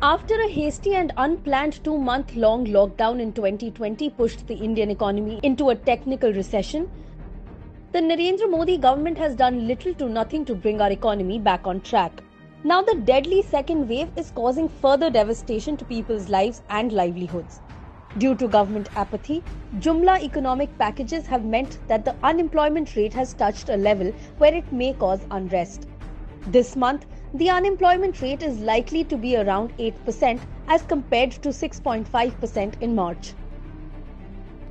After a hasty and unplanned 2-month-long lockdown in 2020 pushed the Indian economy into a technical recession, the Narendra Modi government has done little to nothing to bring our economy back on track. Now the deadly second wave is causing further devastation to people's lives and livelihoods. Due to government apathy, Jumla economic packages have meant that the unemployment rate has touched a level where it may cause unrest. This month, the unemployment rate is likely to be around 8% as compared to 6.5% in March.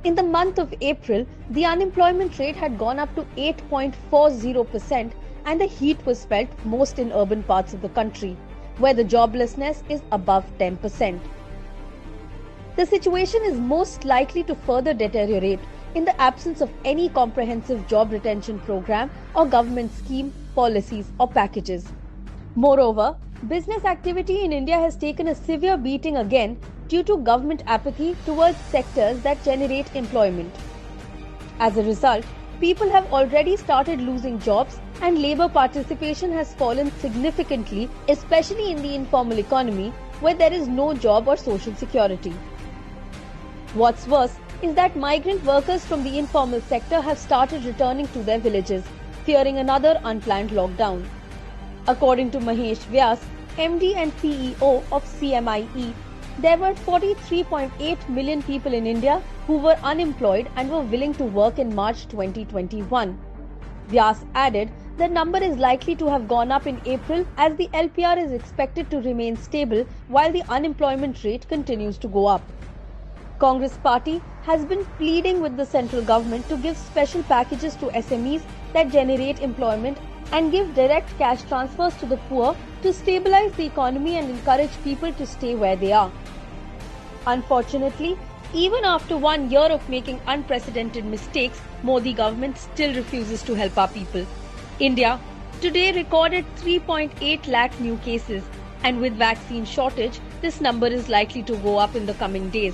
In the month of April, the unemployment rate had gone up to 8.40% and the heat was felt most in urban parts of the country, where the joblessness is above 10%. The situation is most likely to further deteriorate in the absence of any comprehensive job retention program or government scheme, policies or packages. Moreover, business activity in India has taken a severe beating again due to government apathy towards sectors that generate employment. As a result, people have already started losing jobs and labor participation has fallen significantly, especially in the informal economy where there is no job or social security. What's worse is that migrant workers from the informal sector have started returning to their villages, fearing another unplanned lockdown. According to Mahesh Vyas, MD and CEO of CMIE, there were 43.8 million people in India who were unemployed and were willing to work in March 2021. Vyas added the number is likely to have gone up in April as the LPR is expected to remain stable while the unemployment rate continues to go up. Congress party has been pleading with the central government to give special packages to SMEs that generate employment and give direct cash transfers to the poor to stabilize the economy and encourage people to stay where they are. Unfortunately, even after 1 year of making unprecedented mistakes, Modi government still refuses to help our people. India today recorded 3.8 lakh new cases, and with vaccine shortage, this number is likely to go up in the coming days.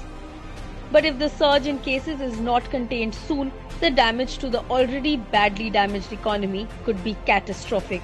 But if the surge in cases is not contained soon, the damage to the already badly damaged economy could be catastrophic.